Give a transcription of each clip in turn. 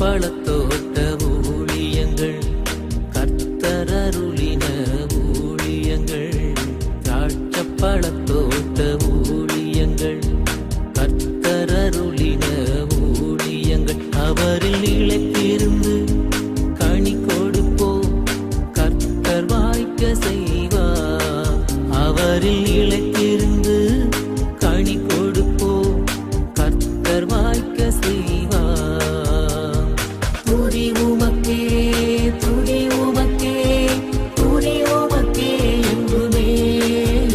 பழத்தோட்ட ஊழியங்கள், கர்த்தரருளின ஊழியங்கள். திராட்சை பழத்தோட்ட ஊழியங்கள், கர்த்தரருளின ஊழியங்கள். அவரில் நிலைத்திருந்து கனி கொடுப்போம், கர்த்தர் வாய்க்க செய்வார். அவரில் நிலைத்திருந்து கனி கொடுப்போம், கர்த்தர் வாய்க்க செய்வார். துதி உமக்கே, துதி உமக்கே, துதி உமக்கே என்றுமே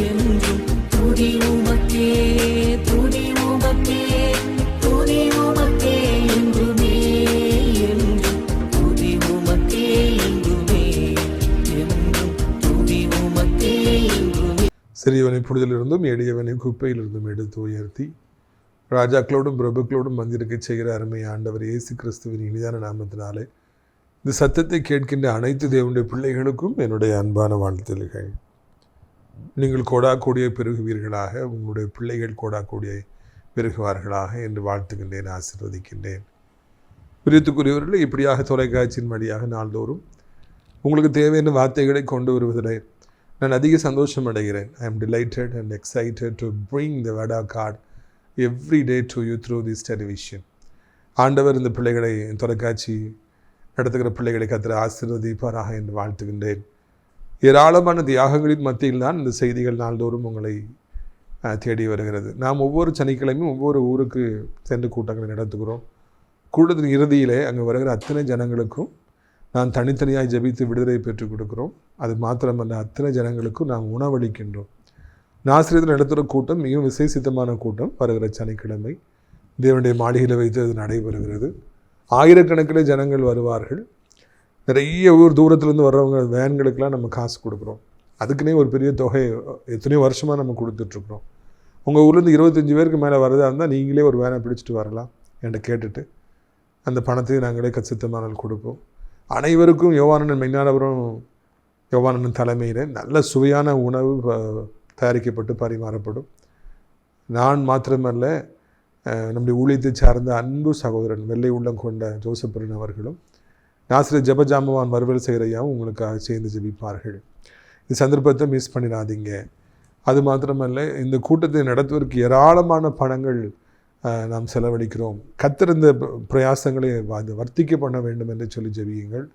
என்றும். துதி உமக்கே, துதி உமக்கே, துதி உமக்கே என்றுமே என்றும். துதி உமக்கே என்றுமே என்றும். துதி உமக்கே என்றுமே. சிறியவனை புனிதிலிருந்தும் எளியவனை குப்பையிலிருந்தும் எடுத்து உயர்த்தி ராஜாக்களோடும் பிரபுக்களோடும் வந்திருக்க செய்கிற அருமை ஆண்டவர் இயேசு கிறிஸ்துவின் இனிதான நாமத்தினாலே இந்த சத்தத்தை கேட்கின்ற அனைத்து தேவனுடைய பிள்ளைகளுக்கும் என்னுடைய அன்பான வாழ்த்துக்கள். நீங்கள் கோடாக்கூடிய பெருகுவீர்களாக, உங்களுடைய பிள்ளைகள் கோடாக்கூடிய பெருகுவார்களாக என்று வாழ்த்துகின்றேன், ஆசீர்வதிக்கின்றேன். பிரியத்துக்குரியவர்களே, இப்படியாக தொலைக்காட்சியின் வழியாக நாள்தோறும் உங்களுக்கு தேவையான வார்த்தைகளை கொண்டு வருவதில் நான் அதிக சந்தோஷம் அடைகிறேன். I am delighted and excited to bring the word of God every day to you through this television. ஆண்டவர் இந்த பிள்ளைகளை, தொலைக்காட்சி நடத்துகிற பிள்ளைகளை கர்த்தர் ஆசீர்வதிப்பாராக என்று வாழ்த்துகின்றேன். ஏராளமான தியாகங்களின் மத்தியில் தான் இந்த செய்திகள் நாள்தோறும் உங்களை தேடி வருகிறது. நாம் ஒவ்வொரு சனிக்கிழமையும் ஒவ்வொரு ஊருக்கு சென்று கூட்டங்களை நடத்துகிறோம். கூட்டத்தின் இறுதியிலே அங்கே வருகிற அத்தனை ஜனங்களுக்கும் நான் தனித்தனியாக ஜெபித்து விடுதலை பெற்றுக் கொடுக்கிறோம். அது மாத்திரமல்ல, அத்தனை ஜனங்களுக்கும் நாம் உணவளிக்கின்றோம். நாசிரியத்தில் நடத்துகிற கூட்டம் மிகவும் விசேஷித்தமான கூட்டம். வருகிற சனிக்கிழமை தேவனுடைய மாளிகையில் வைத்து அது நடைபெறுகிறது. ஆயிரக்கணக்கில் ஜனங்கள் வருவார்கள். நிறைய ஊர் தூரத்துலேருந்து வர்றவங்க வேன்களுக்கெல்லாம் நம்ம காசு கொடுக்குறோம். அதுக்குன்னே ஒரு பெரிய தொகை எத்தனையோ வருஷமாக நம்ம கொடுத்துட்ருக்குறோம். உங்கள் ஊர்லேருந்து 25 பேருக்கு மேலே வரதா இருந்தால் நீங்களே ஒரு வேனை பிடிச்சிட்டு வரலாம் என்கிட்ட கேட்டுட்டு அந்த பணத்தையும் நாங்களே கச்சித்தமானால் கொடுப்போம். அனைவருக்கும் யோவானன் மெய்ஞானபுரம் யோவானன் தலைமையில் நல்ல சுவையான உணவு தயாரிக்கப்பட்டு பரிமாறப்படும். நான் மாத்திரமல்ல, நம்முடைய ஊழியத்தை சார்ந்த அன்பு சகோதரன் வெள்ளை உள்ளம் கொண்ட ஜோசப்பரன் அவர்களும் நாசிரியர் ஜெபஜாமவான் மறுவல் செய்கிறையாவும் உங்களுக்காக சேர்ந்து ஜெபிப்பார்கள். இந்த சந்தர்ப்பத்தை மிஸ் பண்ணிடாதீங்க. அது மாத்திரமல்ல, இந்த கூட்டத்தை நடத்துவதற்கு ஏராளமான பணங்கள் நாம் செலவழிக்கிறோம். கர்த்தர் இந்த பிரயாசங்களை வர்த்திக்க பண்ண வேண்டும் என்று சொல்லி ஜெபியுங்கள்.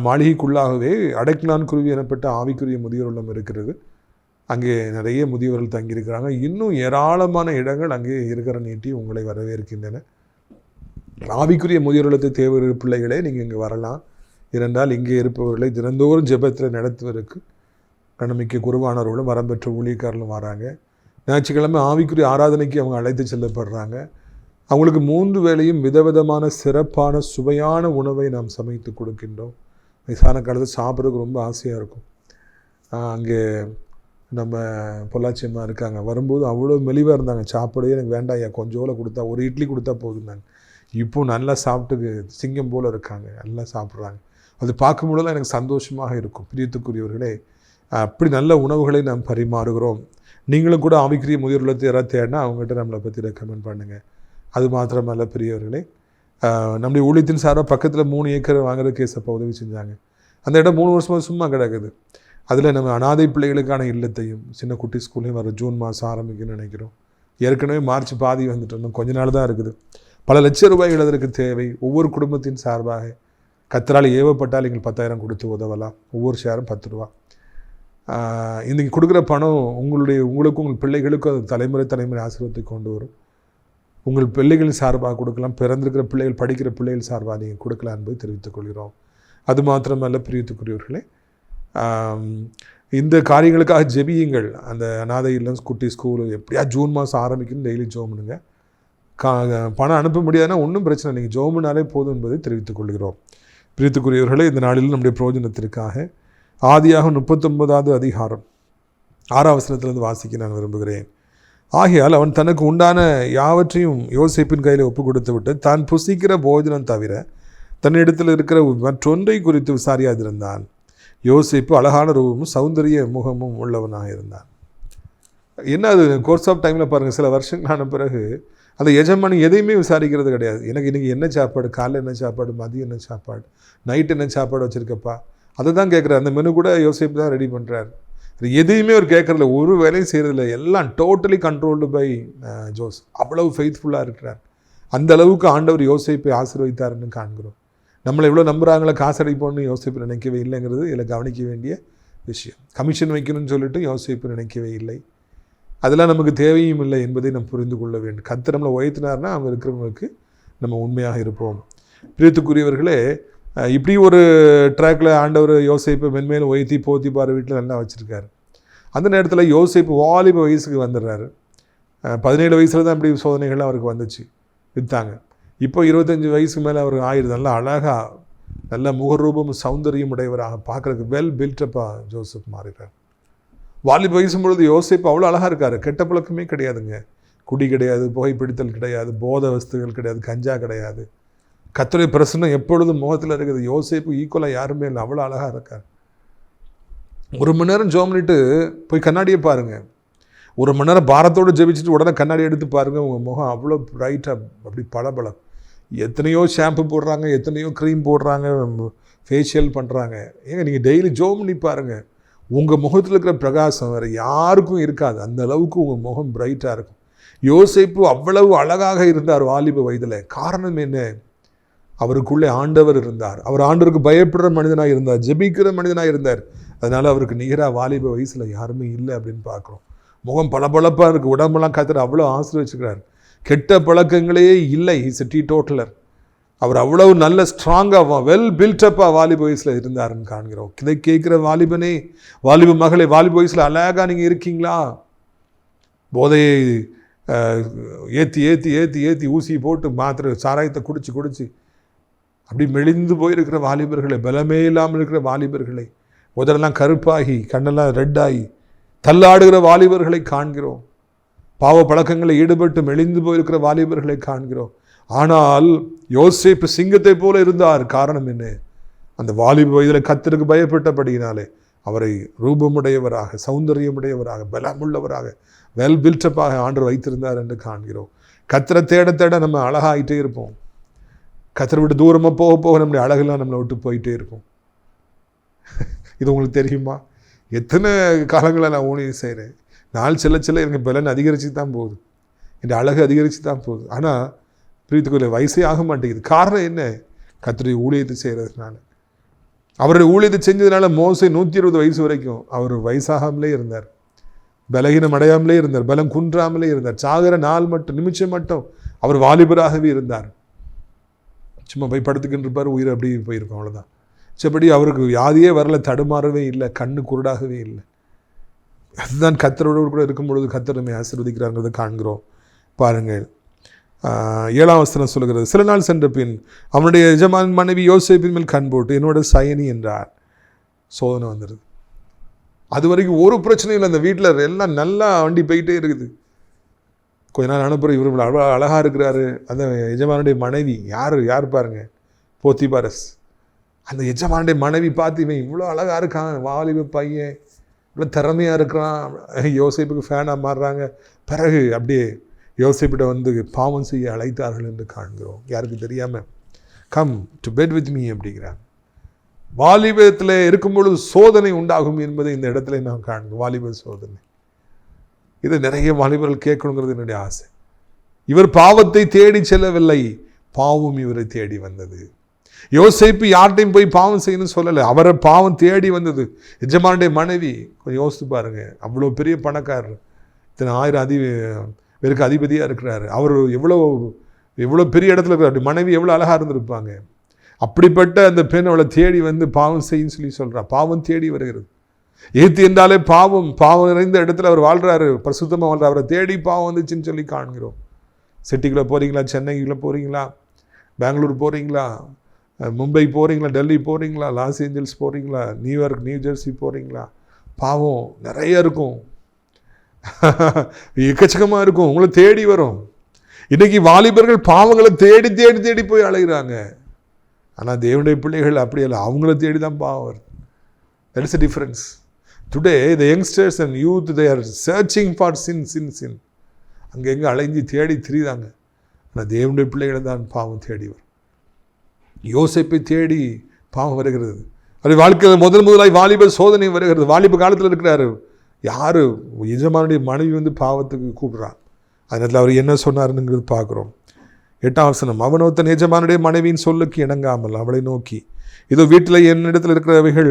மாளிகைக்குள்ளாகவே அடைக்கலான் குருவி எனப்பட்ட ஆவிக்குரிய முதியோர் இல்லம் இருக்கிறது. அங்கே நிறைய முதியவர்கள் தங்கியிருக்கிறாங்க. இன்னும் ஏராளமான இடங்கள் அங்கே இருக்கிற நீட்டி உங்களை வரவேற்கின்றன. ஆவிக்குரிய முதியோர் இல்லத்தை தேவை பிள்ளைகளே நீங்கள் இங்கே வரலாம். ஏனென்றால் இங்கே இருப்பவர்களை தினந்தோறும் ஜெபத்தில் நடத்துவதற்கு கண்ணமிக்க குருவானவர்களும் வரம்பெற்ற ஊழியக்காரர்களும் வராங்க. ஞாயிற்றுக்கிழமை ஆவிக்குரிய ஆராதனைக்கு அவங்க அழைத்து செல்லப்படுறாங்க. அவங்களுக்கு 3 வேளையும் விதவிதமான சிறப்பான சுவையான உணவை நாம் சமைத்து கொடுக்கின்றோம். வயசான காலத்தில் சாப்பிட்றதுக்கு ரொம்ப ஆசையாக இருக்கும். அங்கே நம்ம பொள்ளாச்சி அம்மா இருக்காங்க. வரும்போது அவ்வளோ மெலிவாக இருந்தாங்க. சாப்பிடவே எனக்கு வேண்டாம், ஐயா கொஞ்சோல கொடுத்தா, ஒரு இட்லி கொடுத்தா போதும். இப்போது நல்லா சாப்பிட்டு சிங்கம் போல் இருக்காங்க, நல்லா சாப்பிட்றாங்க. அது பார்க்கும்போதெல்லாம் எனக்கு சந்தோஷமாக இருக்கும். பிரியத்துக்குரியவர்களே, அப்படி நல்ல உணவுகளை நாம் பரிமாறுகிறோம். நீங்களும் கூட ஆவிக்குரிய முதியோர் இல்லத்தை யாராவது தேடினா அவங்ககிட்ட நம்மளை பற்றி ரெக்கமெண்ட் பண்ணுங்கள். அது மாத்திரமல்ல பிரியவர்களே, நம்முடைய ஊழியத்தின் சார்பாக பக்கத்தில் 3 ஏக்கர் வாங்குற கேஸப்போ உதவி செஞ்சாங்க. அந்த இடம் 3 வருஷமாக சும்மா கிடக்குது. அதில் நம்ம அனாதை பிள்ளைகளுக்கான இல்லத்தையும் சின்ன குட்டி ஸ்கூல்லையும் வர ஜூன் மாதம் ஆரம்பிக்கணும்னு நினைக்கிறோம். ஏற்கனவே மார்ச் பாதி வந்துட்டு இருந்தோம், கொஞ்ச நாள் தான் இருக்குது. பல லட்சம் ரூபாய்கள் அதற்கு தேவை. ஒவ்வொரு குடும்பத்தின் சார்பாக கர்த்தரால் ஏவப்பட்டால் நீங்கள் 10,000 கொடுத்து உதவலாம். ஒவ்வொரு ஷேரும் 10 ரூபா. இன்றைக்கி கொடுக்குற பணம் உங்களுக்கும் உங்கள் பிள்ளைகளுக்கும் அது தலைமுறை ஆசீர்வாதத்தை கொண்டு வரும். உங்கள் பிள்ளைகள் சார்பாக கொடுக்கலாம், பிறந்திருக்கிற பிள்ளைகள், படிக்கிற பிள்ளைகள் சார்பாக நீங்கள் கொடுக்கலாம் என்பதை தெரிவித்துக் கொள்கிறோம். அது மாத்திரமல்ல பிரியத்துக்குரியவர்களே, இந்த காரியங்களுக்காக ஜெபியுங்கள். அந்த அனாதை இல்லம் குட்டி ஸ்கூலு எப்படியா ஜூன் மாதம் ஆரம்பிக்கணும். டெய்லி ஜோம் பண்ணுங்க. பணம் அனுப்ப முடியாதுன்னா ஒன்றும் பிரச்சனை, நீங்கள் ஜோமுனாலே போதும் என்பதை தெரிவித்துக் கொள்கிறோம். பிரியத்துக்குரியவர்களே, இந்த நாளில் நம்முடைய பிரயோஜனத்திற்காக ஆதியாகமம் 39வது அதிகாரம் 6வது வசனத்திலிருந்து வாசிக்க நான் விரும்புகிறேன். ஆகையால் அவன் தனக்கு உண்டான யாவற்றையும் யோசேப்பின் கையில் ஒப்பு கொடுத்து விட்டு தான் புசிக்கிற போஜனம் தவிர தன்னிடத்தில் இருக்கிற மற்றொன்றை குறித்து விசாரியாதிருந்தான். யோசேப்பு அழகான ரூபமும் சௌந்தரிய முகமும் உள்ளவனாக இருந்தான். என்ன அது கோர்ஸ் ஆஃப் டைமில் பாருங்கள், சில வருஷங்களான பிறகு அந்த எஜமானி எதையுமே விசாரிக்கிறது கிடையாது. எனக்கு இன்றைக்கி என்ன சாப்பாடு, காலைல என்ன சாப்பாடு, மதியம் என்ன சாப்பாடு, நைட்டு என்ன சாப்பாடு வச்சுருக்கப்பா, அதை தான் கேட்குறாரு. அந்த மெனு கூட யோசிப்பு தான் ரெடி பண்ணுறாரு. எதையுமே அவர் கேட்குறதில்ல, ஒரு வேலையும் செய்கிறதில்ல. எல்லாம் டோட்டலி கண்ட்ரோல்டு பை ஜோசப். அவ்வளவு ஃபெய்த்ஃபுல்லாக இருக்கிறார். அந்த அளவுக்கு ஆண்டவர் யோசேப்பை ஆசீர்வதித்தாருன்னு காண்கிறோம். நம்மளை எவ்வளோ நம்புகிறாங்களோ காசு அடிப்போம்னு யோசிப்பு நினைக்கவே இல்லைங்கிறது இதில் கவனிக்க வேண்டிய விஷயம். கமிஷன் வைக்கணும்னு சொல்லிட்டு யோசிப்பு நினைக்கவே இல்லை. அதெல்லாம் நமக்கு தேவையும் இல்லை என்பதை நம்ம புரிந்து கொள்ள வேண்டும். கர்த்தர் நம்மளை உயர்த்தினார்னா அவங்க இருக்கிறவங்களுக்கு நம்ம உண்மையாக இருப்போம். பிரியத்துக்குரியவர்களே, இப்படி ஒரு ட்ராக்கில் ஆண்டவர் யோசேப்பை மென்மேலும் உயர்த்தி போத்திபார் வீட்டில் நல்லா வச்சுருக்காரு. அந்த நேரத்தில் யோசேப்பு வாலிப வயசுக்கு வந்துடுறாரு. 17 வயசில் தான் இப்படி சோதனைகள்லாம் அவருக்கு வந்துச்சு, விற்றாங்க. இப்போ 25 வயசுக்கு மேலே அவருக்கு ஆயிடுது. நல்லா அழகாக நல்ல முகரூபம் சௌந்தரியம் உடையவராக பார்க்குறதுக்கு வெல் பில்டப்பாக ஜோசப் மாறிடுறார். வாலிப வயசும் பொழுது யோசேப்பு அவ்வளோ அழகாக இருக்கார். கெட்ட பழக்கமே கிடையாதுங்க. குடி கிடையாது, புகைப்பிடித்தல் கிடையாது, போத வஸ்துகள் கிடையாது, கஞ்சா கிடையாது. கர்த்தருடைய பிரசன்னம் எப்பொழுதும் முகத்தில் இருக்குது. யோசேப்பு ஈக்குவலாக யாருமே இல்லை, அவ்வளோ அழகாக இருக்கார். 1 மணி நேரம் ஜோம் பண்ணிட்டு போய் கண்ணாடியை பாருங்கள். 1 மணி நேரம் பாரத்தோடு ஜெபிச்சுட்டு உடனே கண்ணாடி எடுத்து பாருங்கள். உங்கள் முகம் அவ்வளோ ப்ரைட்டாக அப்படி பளபளம். எத்தனையோ ஷாம்பு போடுறாங்க, எத்தனையோ க்ரீம் போடுறாங்க, ஃபேஷியல் பண்ணுறாங்க. ஏங்க நீங்கள் டெய்லி ஜோம் பண்ணி பாருங்கள். உங்கள் முகத்தில் இருக்கிற பிரகாசம் வேறு யாருக்கும் இருக்காது. அந்த அளவுக்கு உங்கள் முகம் பிரைட்டாக இருக்கும். யோசேப்பு அவ்வளவு அழகாக இருந்தார் வாலிப வயதில். காரணம் என்ன? அவருக்குள்ளே ஆண்டவர் இருந்தார். அவர் ஆண்டவருக்கு பயப்படுற மனிதனாக இருந்தார், ஜெபிக்கிற மனிதனாக இருந்தார். அதனால் அவருக்கு நிகராக வாலிப வயசில் யாருமே இல்லை அப்படின்னு பார்க்குறோம். முகம் பளபளப்பாக இருக்குது, உடம்பெல்லாம் கர்த்தர் அவ்வளோ ஆசீர்வதிச்சுக்கிறார். கெட்ட பழக்கங்களே இல்லை. Is a டீடோட்டலர். அவர் அவ்வளவு நல்ல ஸ்ட்ராங்காக வெல் பில்டப்பாக வாலிப வயசில் இருந்தாருன்னு காண்கிறோம். இதை கேட்குற வாலிபனே, வாலிப மகளே, வாலிப வயசில் அழகாக நீங்கள் இருக்கீங்களா? போதையை ஏற்றி ஏற்றி ஏற்றி ஏற்றி ஊசி போட்டு மாத்திரை சாராயத்தை குடிச்சு அப்படி மெலிந்து போயிருக்கிற வாலிபர்களை, பலமே இல்லாமல் இருக்கிற வாலிபர்களை, உதரெல்லாம் கருப்பாகி கண்ணெல்லாம் ரெட்டாகி தள்ளாடுகிற வாலிபர்களை காண்கிறோம். பாவ பழக்கங்களை ஈடுபட்டு மெலிந்து போயிருக்கிற வாலிபர்களை காண்கிறோம். ஆனால் யோசேப்பு சிங்கத்தை போல இருந்தார். காரணம் என்ன? அந்த வாலிப வயதில் கர்த்தருக்கு பயப்பட்டபடியினாலே அவரை ரூபமுடையவராக, சௌந்தரியமுடையவராக, பலமுள்ளவராக, வெல் பில்டப்பாக ஆண்டவர் வைத்திருந்தார் என்று காண்கிறோம். கர்த்தரை தேட தேட நம்ம அழகாயிட்டே இருப்போம். கர்த்தரை விட்டு தூரமாக போக போக நம்முடைய அழகெல்லாம் நம்மளை விட்டு போயிட்டே இருக்கும். இது உங்களுக்கு தெரியுமா? எத்தனை காலங்களில் நான் ஊழியம் செய்கிறேன். நாள் செல்ல எனக்கு பலன் அதிகரித்து தான் போகுது, என் அழகு அதிகரித்து தான் போகுது. ஆனால் பிரியத்துக்குள்ள வயசே ஆக மாட்டேங்குது. காரணம் என்ன? கர்த்தருடைய ஊழியத்தை செய்கிறதுனால. அவருடைய ஊழியத்தை செஞ்சதுனால மோசே 120 வயசு வரைக்கும் அவர் வயசாகாமலே இருந்தார், பலகீனம் அடையாமலே இருந்தார், பலம் குன்றாமலே இருந்தார். சாகிற நாள் மட்டும், நிமிஷம் மட்டும் அவர் வாலிபராகவே இருந்தார். சும்மா போய் படுத்துக்கிட்டு இருப்பார், உயிர் அப்படி போயிருக்கும், அவ்வளோதான். மிச்சபடி அவருக்கு வியாதியே வரல, தடுமாறவே இல்லை, கண்ணு குருடாகவே இல்லை. அதுதான் கர்த்தரோடு கூட இருக்கும் பொழுது கர்த்தர் நம்மை ஆசீர்வதிக்கிறாங்கிறத காண்கிறோம். பாருங்கள், 7ஆம் வசனம் சொல்கிறது, சில நாள் சென்ற பின் அவனுடைய எஜமான் மனைவி யோசேப்பின் மேல் கண் போட்டு என்னோட சயனி என்றார். சோதனை வந்துடுது. அது வரைக்கும் ஒரு பிரச்சனையும் இல்லை, அந்த வீட்டில் எல்லாம் நல்லா வண்டி போயிட்டே இருக்குது. கொஞ்ச நாள் அனுப்புகிற இவர் அவ்வளோ அழகாக இருக்கிறாரு. அந்த எஜமானுடைய மனைவி யார் பாருங்க, போத்திபாரஸ். அந்த எஜமானுடைய மனைவி பார்த்து இவன் இவ்வளோ அழகாக இருக்கான், வாலிப பையன், இவ்வளோ திறமையாக இருக்கிறான். யோசேப்புக்கு ஃபேனாக மாறுறாங்க. பிறகு அப்படியே யோசேப்பிட்ட வந்து பாவம் செய்ய அழைத்தார்கள் என்று காண்கிறோம். யாருக்கு தெரியாமல் come to bed with me அப்படிங்கிறாங்க. வாலிபத்தில் இருக்கும் பொழுது சோதனை உண்டாகும் என்பதை இந்த இடத்துல நான் காண்கிறோம். வாலிப சோதனை, இதை நிறைய வாலிபர்கள் கேட்கணுங்கிறது என்னுடைய ஆசை. இவர் பாவத்தை தேடி செல்லவில்லை, பாவம் இவரை தேடி வந்தது. யோசேப்பு யார்கிட்டையும் போய் பாவம் செய்யணும்னு சொல்லலை, அவரை பாவம் தேடி வந்தது. எஜமானுடைய மனைவி, கொஞ்சம் யோசித்து பாருங்க, அவ்வளோ பெரிய பணக்காரர், இத்தனை 1000 பேருக்கு அதிபதியாக இருக்கிறாரு. அவர் எவ்வளோ பெரிய இடத்துல இருக்கிறார். அப்படி மனைவி எவ்வளோ அழகாக இருந்திருப்பாங்க. அப்படிப்பட்ட அந்த பெண் அவளை தேடி வந்து பாவம் செய்யுன்னு சொல்கிறா. பாவம் தேடி வருகிறது. ஏத்தி என்றாலே பாவம் நிறைந்த இடத்துல அவர் வாழ்கிறாரு, பிரசுத்தமாக வாழ்கிறார். அவரை தேடி பாவம் வந்துச்சுன்னு சொல்லி காண்கிறோம். சிட்டிக்குள்ளே போகிறீங்களா, சென்னைக்குள்ளே போகிறீங்களா, பெங்களூர் போகிறீங்களா, மும்பை போகிறீங்களா, டெல்லி போகிறீங்களா, லாஸ் ஏஞ்சல்ஸ் போகிறீங்களா, நியூயார்க், நியூ ஜெர்சி போகிறீங்களா, பாவம் நிறைய இருக்கும், எக்கச்சக்கமாக இருக்கும், உங்களை தேடி வரும். இன்றைக்கி வாலிபர்கள் பாவங்களை தேடி தேடி தேடி போய் அழைகிறாங்க. ஆனால் தேவனுடைய பிள்ளைகள் அப்படி இல்லை, அவங்கள தேடி தான் பாவம் வருது. That is the difference. Today the youngsters and youth, they are searching for sin. அங்கே எங்கே அலைஞ்சி தேடி திரிதாங்க. ஆனால் தேவனுடைய பிள்ளைகளை தான் பாவம் தேடி வரும். யோசேப்பை தேடி பாவம் வருகிறது. அது வாழ்க்கையில் முதலாய் வாலிப சோதனை வருகிறது. வாலிப காலத்தில் இருக்கிறாரு. யார் எஜமானுடைய மனைவி வந்து பாவத்துக்கு கூப்பிட்றான். அதனால் அவர் என்ன சொன்னாருங்கிறது பார்க்குறோம். 8ஆம் வசனம், அவனோ தன் எஜமானுடைய மனைவியின் சொல்லுக்கு இணங்காமல் அவளை நோக்கி, இதோ வீட்டில் என்னிடத்தில் இருக்கிறவைகள்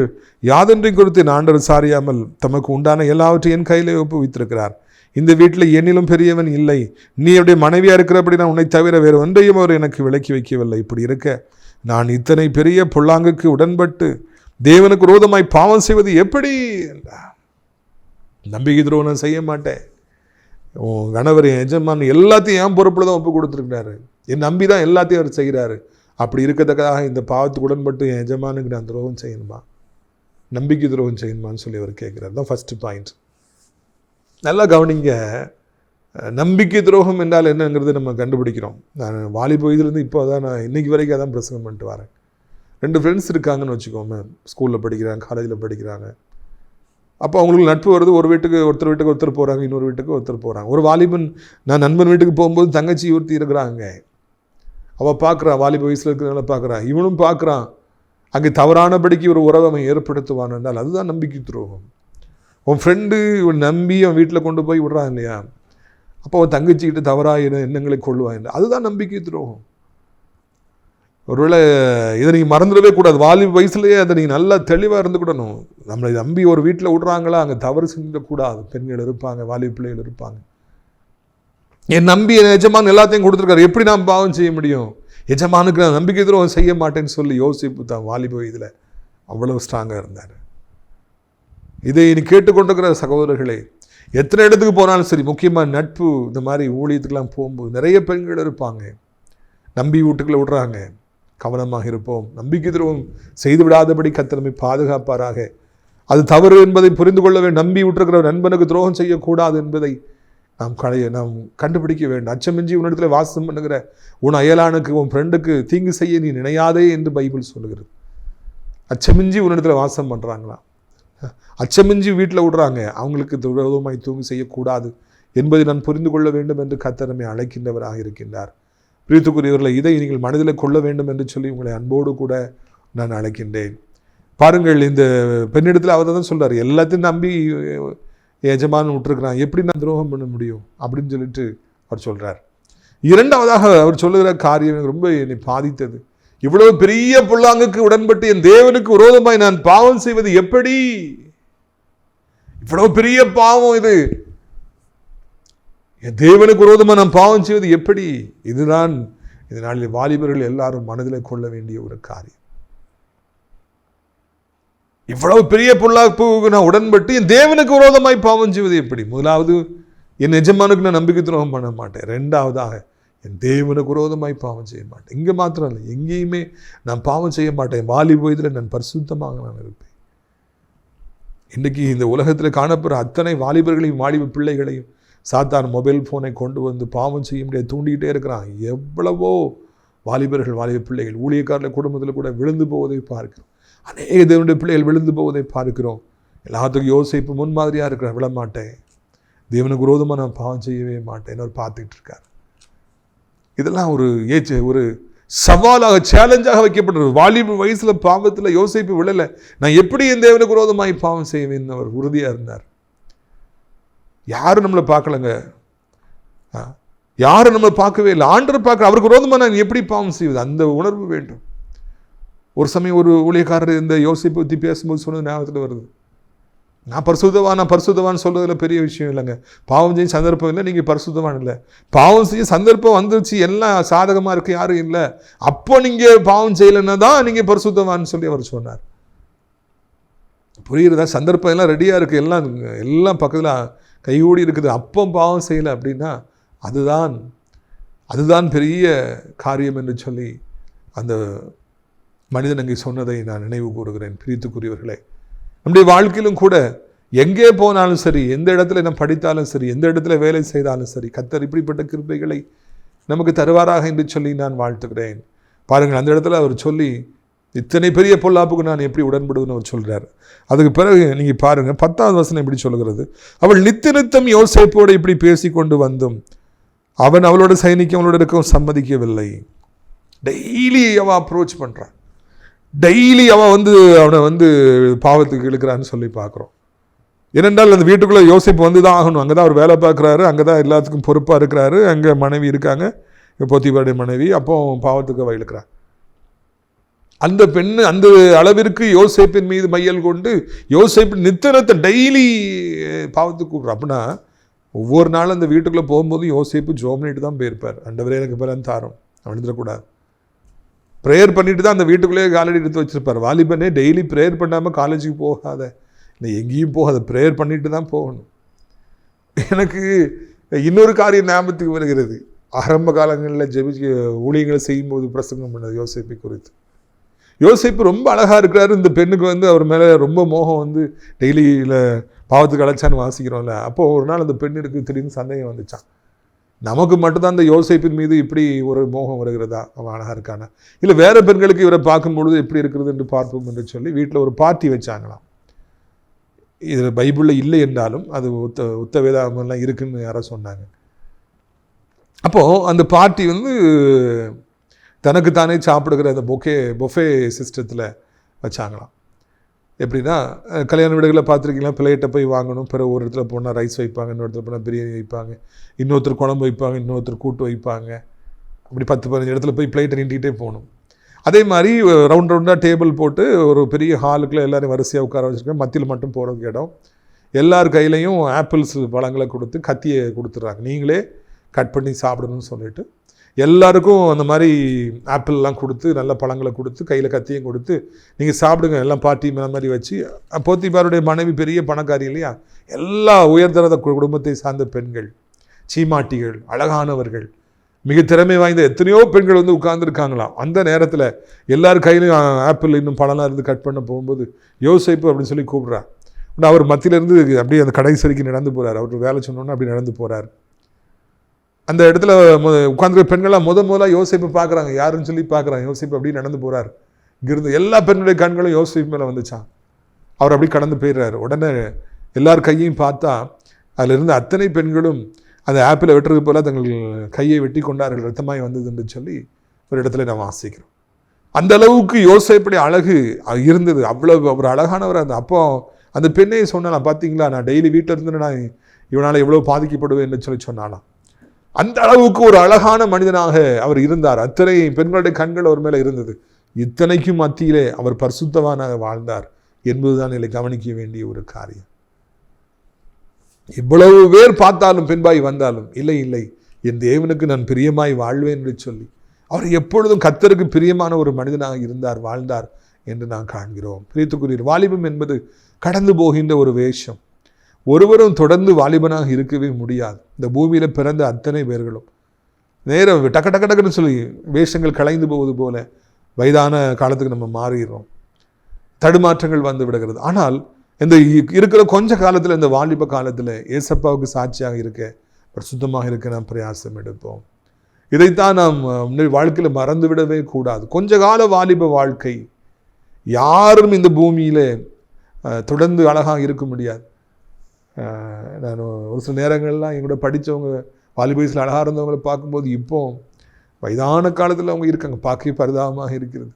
யாதொன்றையும் குறித்து ஆண்டவர் சாரியாமல் தமக்கு உண்டான எல்லாவற்றையும் என் கையில் ஒப்புவித்திருக்கிறார். இந்த வீட்டில் என்னிலும் பெரியவன் இல்லை. நீ அவருடைய மனைவியாக இருக்கிறபடி நான் உன்னை தவிர வேறு ஒன்றையும் அவர் எனக்கு விலக்கி வைக்கவில்லை. இப்படி இருக்க நான் இத்தனை பெரிய பொல்லாங்குக்கு உடன்பட்டு தேவனுக்கு விரோதமாய் பாவம் செய்வது எப்படி? நம்பிக்கை துரோகம் செய்ய மாட்டேன். உன் கணவர் என் எஜமான் எல்லாத்தையும் என் பொறுப்பில் தான் ஒப்பு கொடுத்துருக்கிறாரு. என் நம்பி தான் எல்லாத்தையும் அவர் செய்கிறாரு. அப்படி இருக்கத்தக்கதாக இந்த பாவத்துக்கு உடன்பட்டு என் எஜமானுக்கு நான் துரோகம் செய்யணுமா, நம்பிக்கை துரோகம் செய்யணுமான்னு சொல்லி அவர் கேட்குறாரு. தான் ஃபஸ்ட்டு பாயிண்ட். நல்லா கவனிங்க. நம்பிக்கை துரோகம் என்றால் என்னங்கிறது நம்ம கண்டுபிடிக்கிறோம். நான் வாலிப வயதுலேருந்து இப்போ தான் நான் இன்றைக்கி வரைக்கும் அதான் பிரசங்கம் பண்ணிட்டு வரேன். 2 ஃப்ரெண்ட்ஸ் இருக்காங்கன்னு வச்சுக்கோங்க. ஸ்கூலில் படிக்கிறாங்க, காலேஜில் படிக்கிறாங்க. அப்போ அவங்களுக்கு நட்பு வருது. ஒரு வீட்டுக்கு ஒருத்தர் போகிறாங்க, இன்னொரு வீட்டுக்கு ஒருத்தர் போகிறாங்க. ஒரு வாலிபன், நான் நண்பன் வீட்டுக்கு போகும்போது தங்கச்சி ஒருத்தி இருக்கிறாங்க. அவள் பார்க்குறான், வாலிப வயசில் இருக்கிறதுனால பார்க்குறான். இவனும் பார்க்குறான். அங்கே தவறானபடிக்கு ஒரு உறவை அவன் ஏற்படுத்துவான் என்றால் அதுதான் நம்பிக்கை துரோகம். உன் ஃப்ரெண்டு நம்பி அவன் வீட்டில் கொண்டு போய் விடுறான் இல்லையா, அப்போ அவன் தங்கச்சிக்கிட்ட தவறாக எண்ணங்களை கொள்ளுவான். அதுதான் நம்பிக்கை துரோகம். ஒருவேளை இதை நீங்கள் மறந்துடவே கூடாது. வாலிப வயசுலேயே அதை நீங்கள் நல்லா தெளிவாக இருந்துக்கிடணும். நம்மளை நம்பி ஒரு வீட்டில் விடுறாங்களா, அங்கே தவறு செஞ்சிடக்கூடாது. பெண்கள் இருப்பாங்க, வாலிப பிள்ளைகள் இருப்பாங்க. என் நம்பி என் எஜமான் எல்லாத்தையும் கொடுத்துருக்காரு, எப்படி நான் பாவம் செய்ய முடியும்? எஜமானுக்கு நான் நம்பிக்கை துரோகம் செய்ய மாட்டேன்னு சொல்லி யோசிப்பு தான் வாலிப வயதில் அவ்வளவு ஸ்ட்ராங்காக இருந்தார். இதை இனி கேட்டுக்கொண்டிருக்கிற சகோதரர்களே, எத்தனை இடத்துக்கு போனாலும் சரி, முக்கியமாக நட்பு இந்த மாதிரி ஊழியத்துக்கெல்லாம் போகும்போது நிறைய பெண்கள் இருப்பாங்க. நம்பி வீட்டுக்குள்ளே விடுறாங்க. கவனமாக இருப்போம். நம்பிக்கை துரோகம் செய்து விடாதபடி கர்த்தர் நம்மை பாதுகாப்பாராக. அது தவறு என்பதை புரிந்து கொள்ள வேண்டும். நம்பி விட்டுருக்கிற நண்பனுக்கு துரோகம் செய்யக்கூடாது என்பதை நாம் கண்டுபிடிக்க வேண்டும். அச்சமின்றி உன்னிடத்தில் வாசம் பண்ணுகிற உன் அயலானுக்கு, உன் ஃப்ரெண்டுக்கு தீங்கு செய்ய நீ நினையாதே என்று பைபிள் சொல்லுகிறது. அச்சமின்றி உன்னிடத்தில் வாசம் பண்ணுறாங்களா, அச்சமின்றி வீட்டில் விடுறாங்க, அவங்களுக்கு விரோதமாய் தூங்கு செய்யக்கூடாது என்பதை நான் புரிந்து கொள்ள வேண்டும் என்று கர்த்தர் நம்மை அழைக்கின்றவராக இருக்கின்றார். பிரியத்துக்குரியவர்களை, இதை நீங்கள் மனதில் கொள்ள வேண்டும் என்று சொல்லி உங்களை அன்போடு கூட நான் அழைக்கின்றேன். பாருங்கள், இந்த பெண்ணிடத்தில் அவர் தான் சொல்கிறார், எல்லாத்தையும் நம்பி எஜமான் விட்டுருக்கிறான், எப்படி நான் துரோகம் பண்ண முடியும் அப்படின்னு சொல்லிட்டு அவர் சொல்கிறார். இரண்டாவதாக அவர் சொல்லுகிற காரியம் ரொம்ப என்னை பாதித்தது. இவ்வளவு பெரிய பொல்லாங்குக்கு உடன்பட்டு என் தேவனுக்கு விரோதமாய் நான் பாவம் செய்வது எப்படி? இவ்வளவு பெரிய பாவம் இது, என் தேவனுக்கு விரோதமாக நான் பாவம் செய்வது எப்படி? இதுதான் இந்த நாளில் வாலிபர்கள் எல்லாரும் மனதில் கொள்ள வேண்டிய ஒரு காரியம். இவ்வளவு பெரிய பொல்லாப்புக்கு நான் உடன்பட்டு என் தேவனுக்கு விரோதமாய் பாவம் செய்வது எப்படி? முதலாவது, என் எஜமானுக்கு நான் நம்பிக்கை துரோகம் பண்ண மாட்டேன். ரெண்டாவதாக, என் தேவனுக்கு விரோதமாய் பாவம் செய்ய மாட்டேன். இங்கே மாத்திரம் இல்லை, எங்கேயுமே நான் பாவம் செய்ய மாட்டேன். வாலிப வயதில் நான் பரிசுத்தமாக நான் இருப்பேன். இன்றைக்கி இந்த உலகத்தில் காணப்படுற அத்தனை வாலிபர்களையும் வாலிப பிள்ளைகளையும் சாத்தான் மொபைல் ஃபோனை கொண்டு வந்து பாவம் செய்ய முடியாது தூண்டிக்கிட்டே இருக்கிறான். எவ்வளவோ வாலிபர்கள், வாலிப பிள்ளைகள் ஊழியக்காரர்கள் குடும்பத்தில் கூட விழுந்து போவதை பார்க்கிறோம். அநேக தேவனுடைய பிள்ளைகள் விழுந்து போவதை பார்க்கிறோம். எல்லாத்துக்கும் யோசிப்பு முன்மாதிரியாக இருக்கிற, விழமாட்டேன், தேவனுக்கு விரோதமாக நான் பாவம் செய்யவே மாட்டேன்னு அவர் பார்த்துக்கிட்டு இருக்கார். இதெல்லாம் ஒரு சவாலாக, சேலஞ்சாக வைக்கப்படுறது. வாலிப வயசில் பாவத்தில் யோசிப்பு விழலை, நான் எப்படி என் தேவனுக்கு விரோதமாய் பாவம் செய்வேன்னு அவர் உறுதியாக இருந்தார். யாரும் நம்மளை பார்க்கலங்க, யாரும் நம்மளை பார்க்கவே இல்லை. ஆண்டவர் பார்க்க, அவருக்கு விரோதமாக நான் எப்படி பாவம் செய்வது, அந்த உணர்வு வேண்டும். ஒரு சமயம் ஒரு ஊழியக்காரர் இந்த யோசிப்பை பற்றி பேசும்போது சொன்னது ஞாபகத்தில் வருது. நான் பரிசுத்தவான் சொல்றதுல பெரிய விஷயம் இல்லைங்க. பாவம் செய்ய சந்தர்ப்பம் இல்லை, நீங்கள் பரிசுத்தவான் இல்லை. பாவம் செய்ய சந்தர்ப்பம் வந்துருச்சு, எல்லாம் சாதகமாக இருக்கு, யாரும் இல்லை, அப்போ நீங்கள் பாவம் செய்யலைன்னா தான் நீங்கள் பரிசுத்தவான்னு சொல்லி அவர் சொன்னார். புரியுறதா? சந்தர்ப்பம் எல்லாம் ரெடியாக இருக்குது, எல்லாம் பக்கத்தில் கைகூடி இருக்குது, அப்போ பாவம் செய்யலை அப்படின்னா அதுதான் பெரிய காரியம் என்று சொல்லி அந்த மனிதன் அங்கே சொன்னதை நான் நினைவு கூறுகிறேன். பிரியத்துக்குரியவர்களே, நம்முடைய வாழ்க்கையிலும் கூட எங்கே போனாலும் சரி, எந்த இடத்துல நம்ம படித்தாலும் சரி, எந்த இடத்துல வேலை செய்தாலும் சரி, கர்த்தர் இப்படிப்பட்ட கிருபைகளை நமக்கு தருவாராக என்று சொல்லி நான் வாழ்த்துக்கிறேன். பாருங்கள், அந்த இடத்துல அவர் சொல்லி இத்தனை பெரிய பொல்லாப்புக்கு நான் எப்படி உடன்படுதுன்னு அவர் சொல்கிறார். அதுக்கு பிறகு நீங்கள் பாருங்கள், 10வது வசனம் இப்படி சொல்லுகிறது, அவள் நித்தியம் யோசேப்போடு இப்படி பேசி கொண்டு வந்தும் அவன் அவளோட சைனிக்கு அவளோட இருக்கவும் சம்மதிக்கவில்லை. டெய்லி அவன் அப்ரோச் பண்ணுறான், டெய்லி அவன் அவனை பாவத்துக்கு இழுக்கிறான்னு சொல்லி பார்க்குறோம். ஏனென்றால் அந்த வீட்டுக்குள்ளே யோசிப்பு வந்து தான் ஆகணும். அங்கே தான் அவர் வேலை பார்க்குறாரு, அங்கே தான் எல்லாத்துக்கும் பொறுப்பாக இருக்கிறாரு, அங்கே மனைவி இருக்காங்க, போத்திபாருடைய மனைவி. அப்போ பாவத்துக்கு அவ இழுக்கிறான். அந்த பெண்ணு அந்த அளவிற்கு யோசேப்பின் மீது மையல் கொண்டு யோசேப்பு நித்தனத்தை டெய்லி பாவத்துக்கு கூப்பிட்றான். அப்படின்னா ஒவ்வொரு நாளும் அந்த வீட்டுக்குள்ளே போகும்போது யோசேப்பு ஜோம் பண்ணிட்டு தான் போயிருப்பார். ஆண்டவரே எனக்கு பலன் தாரும், அவன் எடுத்துடக்கூடாது. ப்ரேயர் பண்ணிட்டு தான் அந்த வீட்டுக்குள்ளேயே காலடி எடுத்து வச்சிருப்பார். வாலிபனே, டெய்லி ப்ரேயர் பண்ணாமல் காலேஜுக்கு போகாத, இல்லை எங்கேயும் போகாத, ப்ரேயர் பண்ணிட்டு தான் போகணும். எனக்கு இன்னொரு காரியம் ஞாபகத்துக்கு வருகிறது. ஆரம்ப காலங்களில் ஜெபிச்சு ஊழியங்களை செய்யும்போது பிரசங்கம் பண்ணது யோசேப்பை குறித்து. யோசேப்பு ரொம்ப அழகாக இருக்கிறாரு. இந்த பெண்ணுக்கு அவர் மேலே ரொம்ப மோகம் டெய்லியில் பாவத்துக்கு அழைச்சான்னு வாசிக்கிறோம்ல. அப்போது ஒரு நாள் அந்த பெண்ணுக்கு திடீர்னு சந்தேகம் வந்துச்சான், நமக்கு மட்டும்தான் அந்த யோசேப்பின் மீது இப்படி ஒரு மோகம் வருகிறதா, அவன் அழகாக இருக்கானா, இல்லை வேறு பெண்களுக்கு இவரை பார்க்கும்பொழுது எப்படி இருக்கிறது என்று பார்ப்போம் என்று சொல்லி வீட்டில் ஒரு பார்ட்டி வச்சாங்களாம். இதில் பைபிளில் இல்லை என்றாலும் அது உத்த வேதாகமெல்லாம் இருக்குன்னு யாரோ சொன்னாங்க. அப்போது அந்த பார்ட்டி தனக்குத்தானே சாப்பிடுகிற அந்த பொஃபே சிஸ்டத்தில் வச்சாங்களாம். எப்படின்னா, கல்யாண வீடுகளில் பார்த்துருக்கீங்களா, பிளேட்டை போய் வாங்கணும், பிறகு ஒரு இடத்துல போனால் ரைஸ் வைப்பாங்க, இன்னொரு இடத்துல போனால் பிரியாணி வைப்பாங்க, இன்னொருத்தர் குழம்பு வைப்பாங்க, இன்னொருத்தர் கூட்டு வைப்பாங்க. அப்படி 10-15 இடத்துல போய் பிளேட்டை நீட்டிகிட்டே போகணும். அதே மாதிரி ரவுண்டாக டேபிள் போட்டு ஒரு பெரிய ஹாலுக்குள்ளே எல்லோரும் வரிசையாக உட்கார வச்சுருக்காங்க. மத்தியில் மட்டும் போகிறதுக்கு இடம். எல்லார் கையிலையும் ஆப்பிள்ஸ் பழங்களை கொடுத்து கத்தியை கொடுத்துட்றாங்க, நீங்களே கட் பண்ணி சாப்பிடணும்னு சொல்லிட்டு எல்லாருக்கும் அந்த மாதிரி ஆப்பிள்லாம் கொடுத்து நல்ல பழங்களை கொடுத்து கையில் கத்தியும் கொடுத்து நீங்கள் சாப்பிடுங்க எல்லாம் பார்ட்டி மாதிரி வச்சு. போத்திபாருடைய மனைவி பெரிய பணக்காரி இல்லையா, எல்லா உயர்தரத குடும்பத்தை சார்ந்த பெண்கள், சீமாட்டிகள், அழகானவர்கள், மிக திறமை வாய்ந்த எத்தனையோ பெண்கள் உட்கார்ந்துருக்காங்களாம். அந்த நேரத்தில் எல்லார் கையிலையும் ஆப்பிள் இன்னும் பழம்லாம் இருந்து கட் பண்ண போகும்போது யோசேப்பு அப்படின்னு சொல்லி கூப்பிட்றா. அவர் மத்தியிலேருந்து அப்படியே அந்த கடைசி நடந்து போகிறார். அவர் வேலை சொன்னோன்னா அப்படி நடந்து போகிறார். அந்த இடத்துல உட்காந்துருக்க பெண்கள்லாம் முதலாக யோசேப்பு பார்க்குறாங்க, யாருன்னு சொல்லி பார்க்குறாங்க. யோசேப்பு அப்படி நடந்து போகிறார். இங்கிருந்து எல்லா பெண்களுடைய கண்களும் யோசேப்பு மேலே வந்துச்சான். அவர் அப்படி கடந்து போயிடுறாரு. உடனே எல்லார் கையையும் பார்த்தா அதில் இருந்து அத்தனை பெண்களும் அந்த ஆப்பிளை வெட்டுறது போல தங்கள் கையை வெட்டி கொண்டார்கள், ரத்தமாய் வந்ததுன்னு சொல்லி ஒரு இடத்துல நான் வாசிக்கிறோம். அந்த அளவுக்கு யோசேப்புடைய அழகு இருந்தது. அவ்வளவு ஒரு அழகானவர். அப்போ அந்த பெண்ணை சொன்னாலாம், பார்த்தீங்களா நான் டெய்லி வீட்டில் இருந்து நான் இவனால் எவ்வளோ பாதிக்கப்படுவேன் என்று சொல்லி சொன்னாலாம். அந்த அளவுக்கு ஒரு அழகான மனிதனாக அவர் இருந்தார். அத்தனை பெண்களுடைய கண்கள் அவர் மேலே இருந்தது. இத்தனைக்கும் மத்தியிலே அவர் பரிசுத்தவானாக வாழ்ந்தார் என்பதுதான் இதை கவனிக்க வேண்டிய ஒரு காரியம். இவ்வளவு பேர் பார்த்தாலும் பின்பாய் வந்தாலும் இல்லை இல்லை என் தேவனுக்கு நான் பிரியமாய் வாழ்வேன் என்று சொல்லி அவர் எப்பொழுதும் கர்த்தருக்கு பிரியமான ஒரு மனிதனாக இருந்தார், வாழ்ந்தார் என்று நாம் காண்கிறோம். பிரியத்துக்குரிய வாலிபம் என்பது கடந்து போகின்ற ஒரு வேஷம். ஒருவரும் தொடர்ந்து வாலிபனாக இருக்கவே முடியாது. இந்த பூமியில் பிறந்த அத்தனை பேர்களும் நேரம் டக்கு டக்கு டக்குன்னு சொல்லி வேஷங்கள் கலைந்து போவது போல வயதான காலத்துக்கு நம்ம மாறிடுறோம், தடுமாற்றங்கள் வந்து விடுகிறது. ஆனால் இந்த இருக்கிற கொஞ்ச காலத்தில், இந்த வாலிப காலத்தில் ஏசப்பாவுக்கு சாட்சியாக இருக்க, சுத்தமாக இருக்க நாம் பிரயாசம் எடுப்போம். இதைத்தான் நாம் வாழ்க்கையில் மறந்து விடவே கூடாது. கொஞ்ச கால வாலிப வாழ்க்கை யாரும் இந்த பூமியில் தொடர்ந்து அழகாக இருக்க முடியாது. நான் ஒரு சில நேரங்கள்லாம் எங்கூட படித்தவங்க வாலிப வயசில் அழகாக இருந்தவங்களை பார்க்கும்போது இப்போ வயதான காலத்தில் அவங்க இருக்காங்க, பார்க்கவே பரிதாபமாக இருக்கிறது.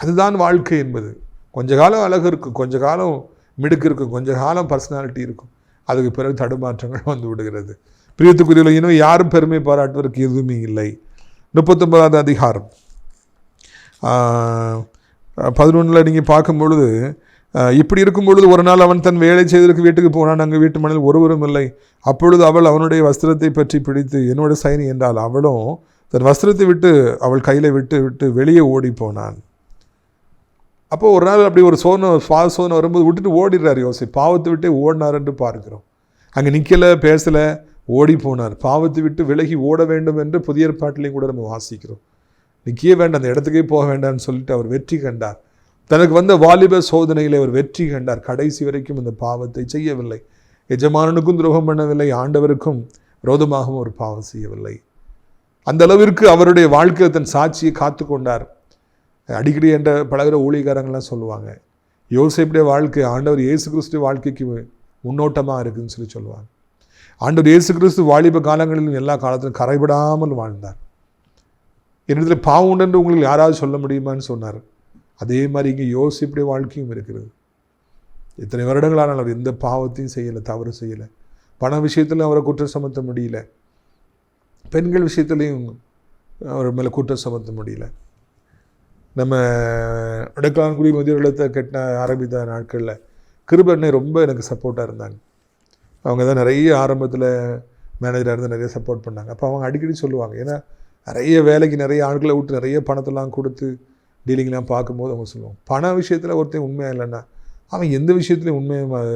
அதுதான் வாழ்க்கை என்பது. கொஞ்ச காலம் அழகு இருக்கும், கொஞ்ச காலம் மிடுக்கு இருக்கும், கொஞ்ச காலம் பர்சனாலிட்டி இருக்கும், அதுக்கு பிறகு தடுமாற்றங்கள் வந்து விடுகிறது. பிரியத்துக்குரியவர்களே, இன்னும் யாரும் பெருமை பாராட்டுவதற்கு எதுவுமே இல்லை. 39வது அதிகாரம் 11 நீங்கள் பார்க்கும் பொழுது, இப்படி இருக்கும் பொழுது ஒரு நாள் அவன் தன் வேலை செய்ததற்கு வீட்டுக்கு போனான். அங்கே வீட்டு மனையில் ஒருவரும் இல்லை. அப்பொழுது அவள் அவனுடைய வஸ்திரத்தை பற்றி பிடித்து, என்னோட சைனி என்றால் அவளும் தன் வஸ்திரத்தை விட்டு அவள் கையில் விட்டு வெளியே ஓடி போனான். அப்போது ஒரு நாள் அப்படி ஒரு சோதனை வரும்போது விட்டுட்டு ஓடிடுறார் யோசேப்பு. பாவத்தை விட்டு ஓடினார் என்று பார்க்கிறோம். அங்கே நிற்கலை, பேசலை, ஓடி போனார். பாவத்தை விட்டு விலகி ஓட வேண்டும் என்று புதிய ஏற்பாட்டிலையும் கூட நம்ம வாசிக்கிறோம். நிற்கவே வேண்டாம், அந்த இடத்துக்கே போக வேண்டாம்னு சொல்லிட்டு அவர் வெற்றி கண்டார். தனக்கு வந்த வாலிப சோதனையில் அவர் வெற்றி கண்டார். கடைசி வரைக்கும் இந்த பாவத்தை செய்யவில்லை. எஜமானனுக்கும் துரோகம் பண்ணவில்லை, ஆண்டவருக்கும் விரோதமாகவும் ஒரு பாவம் செய்யவில்லை. அந்த அளவிற்கு அவருடைய வாழ்க்கையில் தன் சாட்சியை காத்து கொண்டார். அடிக்கடி என்ற பழகிற ஊழியக்காரங்கள்லாம் சொல்லுவாங்க, யோசேப்புடைய வாழ்க்கை ஆண்டவர் இயேசு கிறிஸ்து வாழ்க்கைக்கு முன்னோட்டமாக இருக்குதுன்னு சொல்லி சொல்லுவாங்க. ஆண்டவர் இயேசு கிறிஸ்து வாலிப காலங்களிலும் எல்லா காலத்திலும் கரைபடாமல் வாழ்ந்தார். என்னிடத்தில் பாவம் உண்டு என்று உங்களுக்கு யாராவது சொல்ல முடியுமான்னு சொன்னார். அதே மாதிரி இங்கே யோசிப்புடைய வாழ்க்கையும் இருக்கிறது. இத்தனை வருடங்களானால் அவர் எந்த பாவத்தையும் செய்யலை, தவறு செய்யலை. பண விஷயத்தில் அவரை குற்றம் சுமத்த முடியல, பெண்கள் விஷயத்துலையும் அவர் மேலே குற்றம் சுமத்த முடியல. நம்ம வடக்கான்குடி முதியோர் கட்டின ஆரம்பித்த நாட்களில் கிருபண்ணை ரொம்ப எனக்கு சப்போர்ட்டாக இருந்தாங்க. அவங்க தான் நிறைய ஆரம்பத்தில் மேனேஜராக இருந்து நிறைய சப்போர்ட் பண்ணாங்க. அப்போ அவங்க அடிக்கடி சொல்லுவாங்க, ஏன்னா நிறைய வேலைக்கு நிறைய ஆட்களை விட்டு நிறைய பணத்தெல்லாம் கொடுத்து டீலிங்லாம் பார்க்கும்போது அவங்க சொல்லுவாங்க, பண விஷயத்தில் ஒருத்தன் உண்மையாக இல்லைன்னா அவன் எந்த விஷயத்துலையும்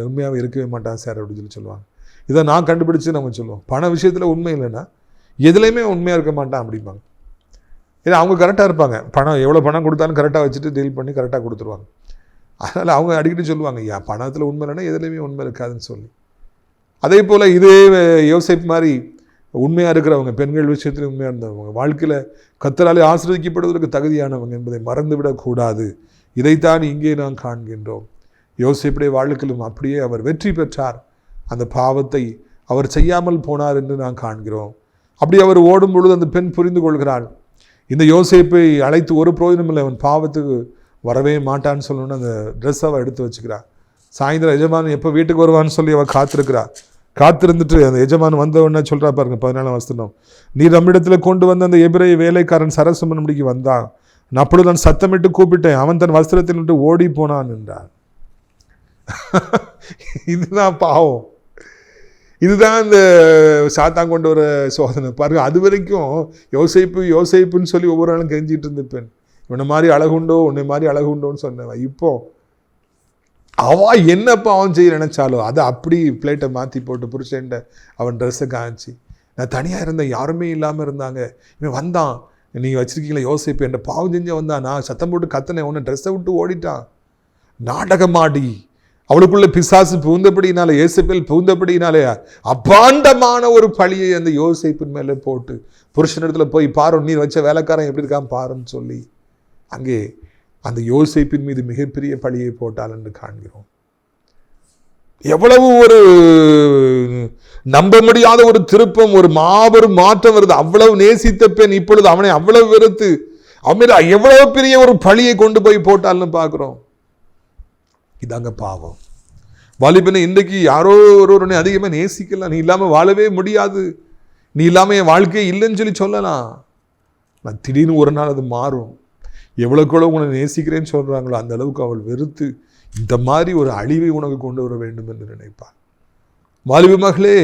உண்மையாக இருக்கவே மாட்டான் சார் அப்படின்னு சொல்லுவாங்க. இதை நான் கண்டுபிடிச்சு நம்ம சொல்லுவோம், பண விஷயத்தில் உண்மை இல்லைன்னா எதுலேயுமே உண்மையாக இருக்க மாட்டான் அப்படிம்பாங்க. ஏன்னா அவங்க கரெக்டாக இருப்பாங்க, பணம் எவ்வளோ பணம் கொடுத்தாலும் கரெக்டாக வச்சுட்டு டீல் பண்ணி கரெக்டாக கொடுத்துருவாங்க. அதனால் அவங்க அடிக்கடி சொல்லுவாங்க, பணத்தில் உண்மை இல்லைன்னா எதுலேயுமே உண்மை இருக்காதுன்னு சொல்லி. அதே போல் இதே யோசேப்பு மாதிரி உண்மையாக இருக்கிறவங்க, பெண்கள் விஷயத்தில் உண்மையாக இருந்தவங்க, வாழ்க்கையில் கர்த்தராலே ஆசீர்வதிக்கப்படுவதற்கு தகுதியானவங்க என்பதை மறந்துவிடக்கூடாது. இதைத்தான் இங்கே நாம் காண்கின்றோம். யோசேப்புடைய வாழ்க்கையிலும் அப்படியே அவர் வெற்றி பெற்றார். அந்த பாவத்தை அவர் செய்யாமல் போனார் என்று நாம் காண்கிறோம். அப்படி அவர் ஓடும் பொழுது அந்த பெண் புரிந்து கொள்கிறாள், இந்த யோசேப்பை அழைத்து ஒரு பிரயோஜனம் இல்லை, அவன் பாவத்துக்கு வரவே மாட்டான்னு சொல்லணும்னு அந்த ட்ரெஸ்ஸை அவள் எடுத்து வச்சுக்கிறாள். சாயந்தரம் எஜமான் எப்போ வீட்டுக்கு வருவான்னு சொல்லி அவள் காத்திருந்துட்டு அந்த எஜமான் வந்தவொடனே சொல்கிறா பாருங்க 14ஆம் வசனம், நீ நம்மிடத்தில் கொண்டு வந்த அந்த எபிரேய வேலைக்காரன் சரசம் பண்ணும்படிக்கு வந்தான், நான் அப்பொழுது நான் சத்தமிட்டு கூப்பிட்டேன், அவன் தன் வஸ்திரத்தில் விட்டு ஓடி போனான் என்றான். இதுதான் பாவம், இதுதான் இந்த சாத்தான் கொண்டு வர சோதனை பாருங்க. அது வரைக்கும் யோசேப்புன்னு சொல்லி ஒவ்வொரு நாளும் கெஞ்சிட்டு இருந்த பெண், இவனை மாதிரி அழகுண்டோ உன்னை மாதிரி அழகுண்டோன்னு சொன்னவன், இப்போ அவன் என்ன பாவம் செய்ய நினைச்சாலும் அதை அப்படி பிளேட்டை மாற்றி போட்டு புருஷன்ட்ட அவன் ட்ரெஸ்ஸை காமிச்சு, நான் தனியாக இருந்தேன், யாருமே இல்லாமல் இருந்தாங்க, இவன் வந்தான், நீங்கள் வச்சுருக்கீங்களா யோசேப்பு என்ற பாவம் செஞ்ச வந்தான், நான் சத்தம் போட்டு கத்தனை, உன்னை ட்ரெஸ்ஸை விட்டு ஓடிட்டான். நாடகமாடி அவளுக்குள்ள பிசாசு பூந்தபடினாலே, யோசேப்பில் பூந்தபடினாலே அபாண்டமான ஒரு பழியை அந்த யோசேப்பின் மேலே போட்டு புருஷனிடத்துல போய் பாரு, நீர் வச்ச வேலைக்காரன் எப்படி இருக்கான் பாருன்னு சொல்லி அங்கே அந்த யோசேப்பின் மீது மிகப்பெரிய பழியை போட்டால் என்று காண்கிறோம். எவ்வளவு ஒரு நம்ப முடியாத ஒரு திருப்பம், ஒரு மாபெரும் மாற்றம் வருது. அவ்வளவு நேசித்த பெண் இப்பொழுது அவனை அவ்வளவு வெறுத்து அவன் எவ்வளவு பெரிய ஒரு பழியை கொண்டு போய் போட்டால்னு பார்க்கிறோம். இதாங்க பாவம். வாலிபனை இன்றைக்கு யாரோ ஒருவனை அதிகமாக நேசிக்கலாம், நீ இல்லாமல் வாழவே முடியாது, நீ இல்லாமல் என் வாழ்க்கையே இல்லைன்னு சொல்லலாம். நான் திடீர்னு ஒரு நாள் அது மாறும். எவ்வளோக்குள்ள உன்னை நேசிக்கிறேன்னு சொல்கிறாங்களோ அந்த அளவுக்கு அவள் வெறுத்து இந்த மாதிரி ஒரு அழிவை உனக்கு கொண்டு வர வேண்டும் என்று நினைப்பாள். வாலிப மகளே,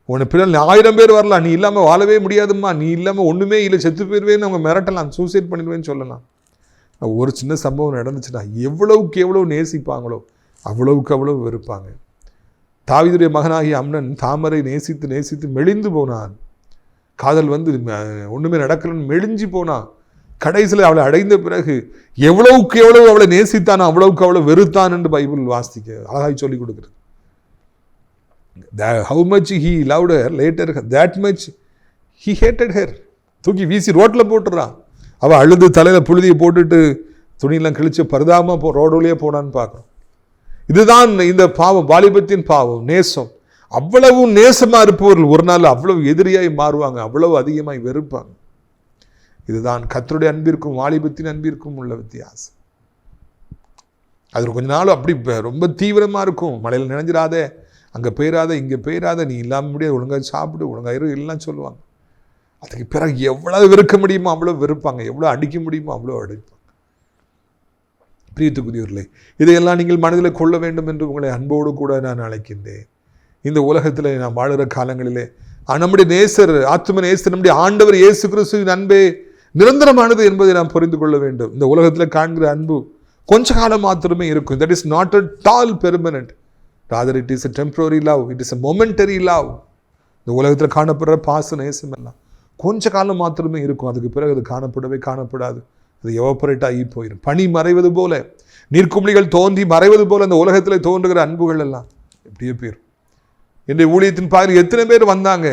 உன்னை பின்னால் 1000 பேர் வரலாம், நீ இல்லாமல் வாழவே முடியாதும்மா, நீ இல்லாமல் ஒன்றுமே இல்லை, செத்து போயிடுவேன்னு அவங்க மிரட்டலாம், சூசைட் பண்ணிடுவேன்னு சொல்லலாம். ஒரு சின்ன சம்பவம் நடந்துச்சுன்னா எவ்வளவுக்கு எவ்வளோ நேசிப்பாங்களோ அவ்வளவுக்கு அவ்வளவு வெறுப்பாங்க. தாவீதுடைய மகனாகிய அம்னன் தாமரை நேசித்து நேசித்து மெலிந்து போனான். காதல் வந்து ஒன்றுமே நடக்கலன்னு மெலிஞ்சு போனான். கடைசியில் அவளை அடைந்த பிறகு எவ்வளவுக்கு எவ்வளவு அவளை நேசித்தானோ அவ்வளவுக்கு அவ்வளோ வெறுத்தான் என்று பைபிள் வாசிக்க அழகாய் சொல்லி கொடுக்குறது. How much he loved her, later that much he hated her. தூக்கி வீசி ரோட்டில் போட்டுறான். அவள் அழுது தலையில் புழுதியை போட்டுட்டு துணியெல்லாம் கிழிச்சு பரிதாபமாக ரோடுலேயே போனான்னு பார்க்குறோம். இதுதான் இந்த பாவம், வாலிபத்தின் பாவம், நேசம். அவ்வளவு நேசமாக இருப்பவர்கள் ஒரு நாள் அவ்வளவு எதிரியாய் மாறுவாங்க, அவ்வளவு அதிகமாய் வெறுப்பாங்க. இதுதான் கர்த்தருடைய அன்பிற்கும் வாலிபத்தின் அன்பிற்கும் உள்ள வித்தியாசம். அது கொஞ்ச நாள் அப்படி ரொம்ப தீவிரமாக இருக்கும். மழையில் நினைஞ்சிடாத, அங்கே போயிடாத, இங்கே போயிடாத, நீ இல்லாமல் முடியாது, ஒழுங்காக சாப்பிடு, ஒழுங்காக இரு எல்லாம் சொல்லுவாங்க. அதுக்கு பிறகு எவ்வளோ வெறுக்க முடியுமோ அவ்வளோ வெறுப்பாங்க, எவ்வளோ அடிக்க முடியுமோ அவ்வளோ அடிப்பாங்க. பிரியத்துக்குரியவர்களே, இதையெல்லாம் நீங்கள் மனதில் கொள்ள வேண்டும் என்று உங்களை அன்போடு கூட நான் அழைக்கின்றேன். இந்த உலகத்தில் நாம் வாழுகிற காலங்களிலே நம்முடைய நேசர், ஆத்தும நேசர், நம்முடைய ஆண்டவர் இயேசு கிறிஸ்துவின் அன்பே நிரந்தரமானது என்பதை நாம் புரிந்து கொள்ள வேண்டும். இந்த உலகத்தில் காண்கிற அன்பு கொஞ்ச காலம் மாத்திரமே இருக்கும். That is not at all permanent. Rather it is a temporary love. It is a momentary love. இந்த உலகத்தில் காணப்படுற பாச நேசம் எல்லாம் கொஞ்ச காலம் மாத்திரமே இருக்கும். அதுக்கு பிறகு அது காணப்படாது. அது எவாபரேட் ஆகி போயிடும். பனி மறைவது போல, நீர்க்குமிழிகள் தோன்றி மறைவது போல இந்த உலகத்தில் தோன்றுகிற அன்புகள் எல்லாம் எப்படியே போயிடும். என்னுடைய ஊழியத்தின் பாதையில் எத்தனை பேர் வந்தாங்க,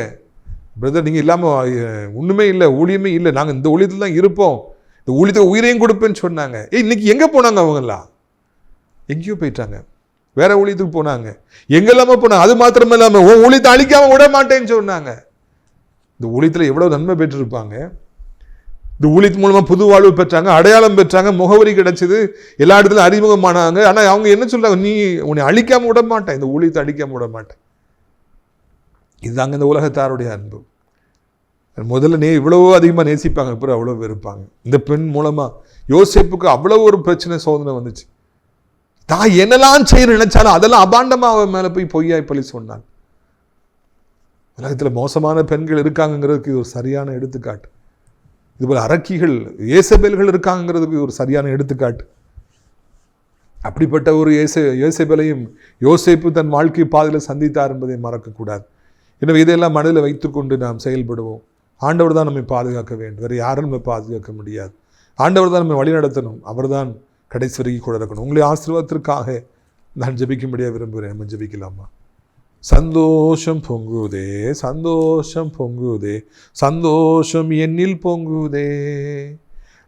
பிரதர் நீங்கள் இல்லாமல் ஒன்றுமே இல்லை, ஊழியமே இல்லை, நாங்கள் இந்த ஊழியத்தில் தான் இருப்போம், இந்த ஊழியத்துக்கு உயிரையும் கொடுப்பேன்னு சொன்னாங்க. இன்னைக்கு எங்கே போனாங்க? அவங்கெல்லாம் எங்கேயோ போயிட்டாங்க. வேற ஊழியத்துக்கு போனாங்க. எங்கெல்லாம போனாங்க. அது மாத்திரமே இல்லாமல் உன் ஊழியத்தை அழிக்காம விட மாட்டேன்னு சொன்னாங்க. இந்த ஊழியத்தில் எவ்வளவு நன்மை பெற்றிருப்பாங்க. இந்த ஊழியத்து மூலமா புது வாழ்வு பெற்றாங்க, அடையாளம் பெற்றாங்க, முகவரி கிடைச்சது, எல்லா இடத்துலையும் அறிமுகமானாங்க. ஆனால் அவங்க என்ன சொல்றாங்க, நீ உன்னை அழிக்காம விட மாட்டேன், இந்த ஊழியத்தை அழிக்காம விட மாட்டேன். இதுதாங்க இந்த உலகத்தாருடைய அன்பு. முதல்ல இவ்வளவோ அதிகமாக நேசிப்பாங்க, அப்புறம் அவ்வளோ வெறுப்பாங்க. இந்த பெண் மூலமா யோசேப்புக்கு அவ்வளவு ஒரு பிரச்சனை, சோதனை வந்துச்சு. தான் என்னெல்லாம் செய்ய நினைச்சாலும் அதெல்லாம் அபாண்டமா அவன் மேல போய் பொய்யாய் பழி சொன்னான். உலகத்தில் மோசமான பெண்கள் இருக்காங்கிறதுக்கு ஒரு சரியான எடுத்துக்காட்டு. இதுபோல அரக்கிகள், ஏசபேல்கள் இருக்காங்கிறதுக்கு ஒரு சரியான எடுத்துக்காட்டு. அப்படிப்பட்ட ஒரு ஏசபேலையும் யோசேப்பு தன் வாழ்க்கை பாதையில் சந்தித்தார் என்பதை மறக்கக்கூடாது. எனவே இதையெல்லாம் மனதில் வைத்துக்கொண்டு நாம் செயல்படுவோம். ஆண்டவர் தான் நம்மை பாதுகாக்க வேண்டும், வேறு யாரும் நம்மை பாதுகாக்க முடியாது. ஆண்டவர் தான் நம்மை வழிநடத்தணும், அவர் தான் கடைசி வரைக்கும் கூட இருக்கணும். உங்களை ஆசீர்வாதத்திற்காக நான் ஜெபிக்கும்படியாக விரும்புகிறேன். நம்ம ஜெபிக்கலாமா? சந்தோஷம் பொங்குதே, சந்தோஷம் பொங்குதே, சந்தோஷம் என்னில் பொங்குதே.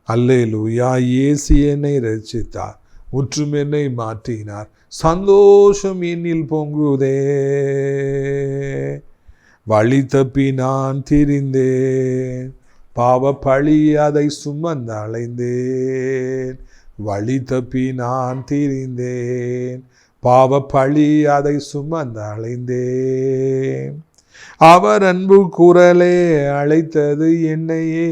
அல்லேலூயா, இயேசு என்னை ரட்சித்தார், முற்றும் என்னை மாற்றினார், சந்தோஷம் என்னில் பொங்குதே. வழி தப்பி நான் திரிந்தேன், பாவ பழி அதை சுமந்து அலைந்தேன். வழி தப்பி நான் திரிந்தேன், பாவ பழி அதை சுமந்து அலைந்தேன். அவர் அன்பு குரலே அழைத்தது என்னையே,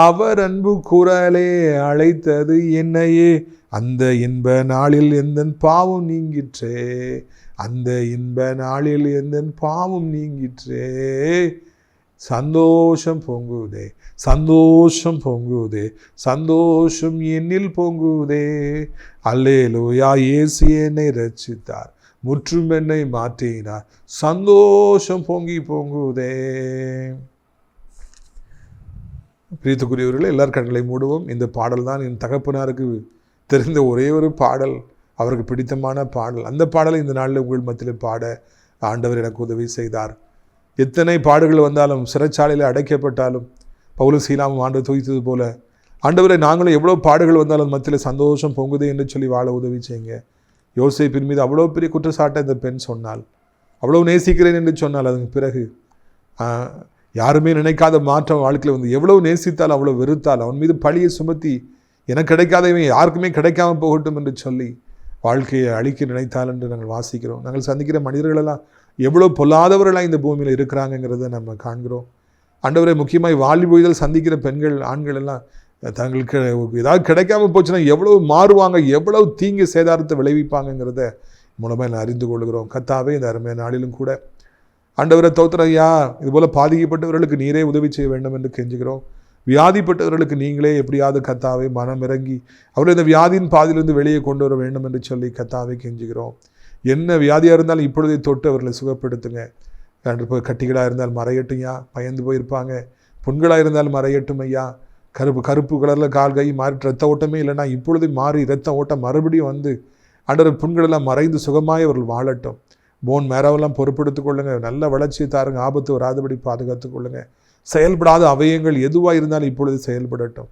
அவர் அன்பு குரலே அழைத்தது என்னையே. அந்த இன்ப நாளில் எந்தன் பாவம் நீங்கிற்றே, அந்த இன்ப நாளில் எந்தன் பாவம் நீங்கிற்றே. சந்தோஷம் பொங்குதே, சந்தோஷம் பொங்குதே, சந்தோஷம் என்னில் பொங்குதே. அல்லேலூயா, இயேசு என்னை ரட்சித்தார், முற்றும் என்னை மாற்றினார், சந்தோஷம் பொங்கி பொங்குதே. பிரியத்துக்குரியவர்களே, எல்லார் கண்களை மூடுவோம். இந்த பாடல் தான் என் தகப்பனாருக்கு தெரிந்த ஒரே ஒரு பாடல், அவருக்கு பிடித்தமான பாடல். அந்த பாடலை இந்த நாளில் உங்கள் மத்தியில் பாட ஆண்டவர் எனக்கு உதவி செய்தார். எத்தனை பாடுகள் வந்தாலும், சிறைச்சாலையில் அடைக்கப்பட்டாலும், பவுலும் சீலாவும் ஆண்டவர் துதித்தது போல, ஆண்டவரை நாங்களும் எவ்வளோ பாடுகள் வந்தாலும் மத்தியில் சந்தோஷம் பொங்குதே என்று சொல்லி வாழ உதவி செய்யுங்க. யோசேப்பின் மீது அவ்வளோ பெரிய குற்றச்சாட்டை இந்த பெண் சொன்னால், அவ்வளோ நேசிக்கிறேன் என்று சொன்னால், அதுக்கு பிறகு யாருமே நினைக்காத மாற்றம் வாழ்க்கையில் வந்து எவ்வளோ நேசித்தால் அவ்வளோ வெறுத்தால், அவன் மீது பழியை சுமத்தி எனக்கு கிடைக்காதவன் யாருக்குமே கிடைக்காம போகட்டும் என்று சொல்லி வாழ்க்கையை அழிக்க நினைத்தால் என்று நாங்கள் வாசிக்கிறோம். நாங்கள் சந்திக்கிற மனிதர்களெல்லாம் எவ்வளோ பொல்லாதவர்களாக இந்த பூமியில் இருக்கிறாங்கிறத நம்ம காண்கிறோம். ஆண்டவரை முக்கியமாக வாலிபொய்தல் சந்திக்கிற பெண்கள், ஆண்கள் எல்லாம் தங்களுக்கு ஏதாவது கிடைக்காம போச்சுன்னா எவ்வளோ மாறுவாங்க, எவ்வளவு தீங்கு சேதாரத்தை விளைவிப்பாங்கங்கிறத மூலமாக நான் அறிந்து கொள்கிறோம். கர்த்தாவே, இந்த அருமையான நாளிலும் கூட ஆண்டவரை தோத்திரையா, இதுபோல் பாதிக்கப்பட்டவர்களுக்கு நீரே உதவி செய்ய வேண்டும் என்று கெஞ்சுகிறோம். வியாதிப்பட்டவர்களுக்கு நீங்களே எப்படியாவது கர்த்தாவே மனம் இறங்கி அவரை இந்த வியாதியின் பாதிலிருந்து வெளியே கொண்டு வர வேண்டும் என்று சொல்லி கர்த்தாவே கெஞ்சுகிறோம். என்ன வியாதியாக இருந்தாலும் இப்பொழுதே தொட்டு அவர்களை சுகப்படுத்துங்க. கட்டிகளாக இருந்தால் மறையட்டும், பயந்து போயிருப்பாங்க. புண்களாக இருந்தாலும் மறையட்டும் ஐயா. கருப்பு கலரில் கால் கை மாறி ரத்த ஓட்டமே இல்லைன்னா இப்பொழுது மாறி ரத்த ஓட்டம் மறுபடியும் வந்து ஆண்டவர் புண்களெல்லாம் மறைந்து சுகமாய் அவர்கள் வாழட்டும். போன் மேராவெல்லாம் பொறுப்பெடுத்துக் கொள்ளுங்க. நல்ல வளர்ச்சியை தாருங்க. ஆபத்து வராதபடி பாதுகாத்துக் கொள்ளுங்க. செயல்படாத அவயங்கள் எதுவாக இருந்தாலும் இப்பொழுது செயல்படட்டும்.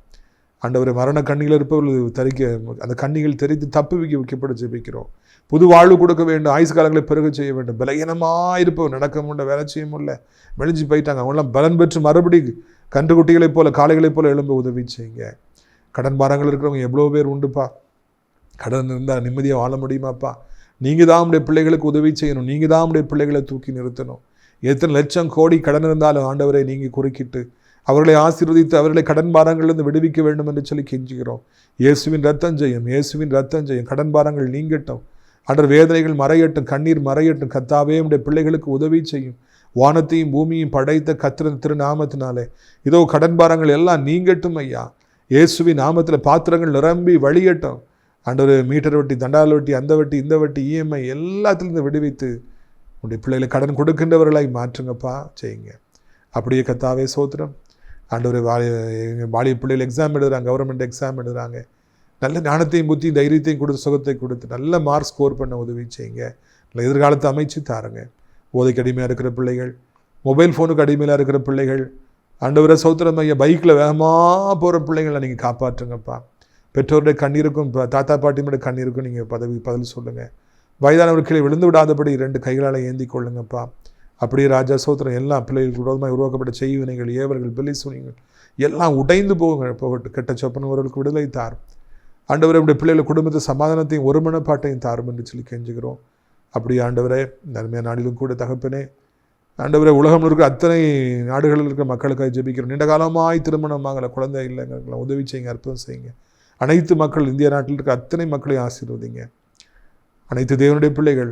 ஆண்டவர் மரண கண்ணிகள் இருப்பவர்கள் தரிக்க அந்த கண்ணிகள் தெரிந்து தப்பு வைக்கப்பட ஜெபிக்கிறோம். புது வாழ்வு கொடுக்க வேண்டும், ஆயுசு காலங்களை பெருக செய்ய வேண்டும். பலகீனமாக இருப்பவர் நடக்க முடியல, வேலை செய்ய முடியல, மெலிஞ்சு போயிட்டாங்க. அவங்களாம் பலன் பெற்று மறுபடி கன்றுக்குட்டிகளைப் போல காளைகளைப் போல எழும்ப உதவி செய்யுங்க. கடன் பாரங்கள் இருக்கிறவங்க எவ்வளோ பேர் உண்டுப்பா. கடன் இருந்தால் நிம்மதியாக வாழ முடியுமாப்பா? நீங்கள் தான் உடைய பிள்ளைகளுக்கு உதவி செய்யணும். நீங்கள் தான் உடைய பிள்ளைகளை தூக்கி நிறுத்தணும். எத்தனை லட்சம் கோடி கடன் இருந்தாலும் ஆண்டவரை நீங்கள் குறுக்கிட்டு அவர்களை ஆசீர்வதித்து அவர்களை கடன் பாரங்களிலிருந்து விடுவிக்க வேண்டும் என்று சொல்லி கெஞ்சுகிறோம். இயேசுவின் ரத்தம் ஜெயம், இயேசுவின் ரத்தம் ஜெயம். கடன் பாரங்கள் நீங்கட்டும் ஆண்டவர், வேதனைகள் மறையட்டும், கண்ணீர் மறையட்டும். கர்த்தாவே, உடைய பிள்ளைகளுக்கு உதவி செய்யும். வானத்தையும் பூமியும் படைத்த கர்த்தரின் திருநாமத்தினாலே இதோ கடன் பாரங்கள் எல்லாம் நீங்கட்டும் ஐயா. இயேசுவின் நாமத்தில் பாத்திரங்கள் நிரம்பி வழியட்டும் ஆண்டவர். மீட்டர் வட்டி, தண்டால் வட்டி, அந்த வட்டி, இந்த வட்டி, இஎம்ஐ எல்லாத்திலிருந்து விடுவித்து உடைய பிள்ளைகளை கடன் கொடுக்கின்றவர்களாய் மாற்றுங்கப்பா, செய்யுங்க. அப்படியே கர்த்தாவே சோத்திரம். ஆண்டவர், வாலிய பிள்ளைகள் எக்ஸாம் எழுதுறாங்க, கவர்மெண்ட் எக்ஸாம் எழுதுறாங்க. நல்ல ஞானத்தையும் புத்தியும் தைரியத்தையும் கொடுத்து சுகத்தை கொடுத்து நல்ல மார்க் ஸ்கோர் பண்ண உதவி செய்யுங்க. நல்ல எதிர்காலத்தை அமைச்சு தாருங்க. போதைக்கு அடிமையாக இருக்கிற பிள்ளைகள், மொபைல் ஃபோனுக்கு அடிமையாக இருக்கிற பிள்ளைகள், ஆண்டவரை சோத்திரம் ஐயா, பைக்கில் வேகமாக போகிற பிள்ளைங்களை நீங்கள் காப்பாற்றுங்கப்பா. பெற்றோருடைய கண்ணீருக்கும் தாத்தா பாட்டியோட கண்ணீருக்கும் நீங்கள் பதில் சொல்லுங்கள். வயதானவர் கீழே விழுந்து விடாதபடி 2 கைகளால் ஏந்தி கொள்ளுங்கப்பா. அப்படியே ராஜா சோத்திரம் எல்லாம் பிள்ளைகளுக்கு விரோதமாக உருவாக்கப்பட்ட செய்வினைகள், ஏவல்கள், பில்லிசூனியங்கள் எல்லாம் உடைந்து போகட்டும். கெட்ட சொப்பனவர்களுக்கு விடுதலை தாரும் ஆண்டவரே. நம்முடைய பிள்ளைகள் குடும்பத்தை சமாதானத்தையும் ஒருமனப்பாட்டையும் தாரும் என்று சொல்லி கெஞ்சுகிறோம். அப்படியே ஆண்டவரே, நன்மையான நாளிலும் கூட தகப்பனே ஆண்டவரே, உலகம் இருக்கிற அத்தனை நாடுகளில் இருக்கிற மக்களுக்காக ஜெபிக்கிறோம். நீண்ட காலமாய் திருமணமாகலை, குழந்தை இல்லைங்க, உதவி செய்யுங்க, அற்புதம் செய்யுங்க. அனைத்து மக்கள், இந்திய நாட்டில் இருக்க அத்தனை மக்களையும் ஆசீர்வதிங்க. அனைத்து தேவனுடைய பிள்ளைகள்,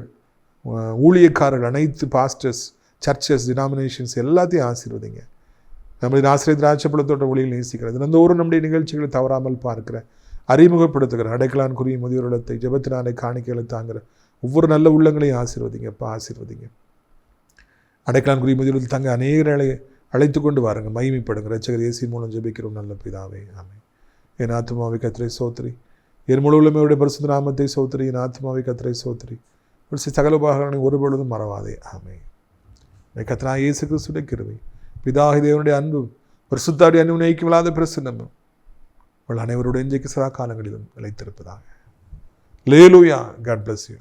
ஊழியக்காரர்கள், அனைத்து பாஸ்டர்ஸ், சர்ச்சஸ், டினாமினேஷன்ஸ் எல்லாத்தையும் ஆசீர்வதிங்க. நம்முடைய ஆசிரியர் திராட்சைப்பழத்தோட்ட ஒளியில் நேசிக்கிறது தினந்தோறும் நம்முடைய நிகழ்ச்சிகளை தவறாமல் பார்க்கிற, அறிமுகப்படுத்துகிற, அடைக்கலான்குரிய முதியோர் இல்லத்தை, ஜெபத்தினாலே காணிக்கைகளை தாங்குகிற ஒவ்வொரு நல்ல உள்ளங்களையும் ஆசீர்வதிங்கப்பா, ஆசீர்வதிங்க. அடைக்கலான்குரிய முதியோர் தங்க அநேகரை அழைத்து கொண்டு வாருங்க, மகிமைப்படுங்க. இரட்சகர் இயேசு மூலம் ஜெபிக்கிறோம் நல்ல பிதாவே, ஆமென். என் ஆத்துமாவை கர்த்தரை சோத்திரி, என் முழு உள்ளமையுடைய பரிசுத்த நாமத்தை சோத்திரி. என் ஆத்துமாவை கர்த்தரை சோத்திரி, சகல உபகாரங்களை ஒருபொழுதும் மறவாதே, ஆமென். கர்த்தராகிய இயேசு கிறிஸ்துவின் கிருபை, பிதாவாகிய தேவனுடைய அன்பு, பரிசுத்தாவின் அன்பு நெய்க்குமில்லாத பிரசன்னமும் உங்கள் அனைவருடைய இன்றைக்கு சதா காலங்களிலும் நிலைத்திருப்பதாக. அல்லேலூயா. God bless you.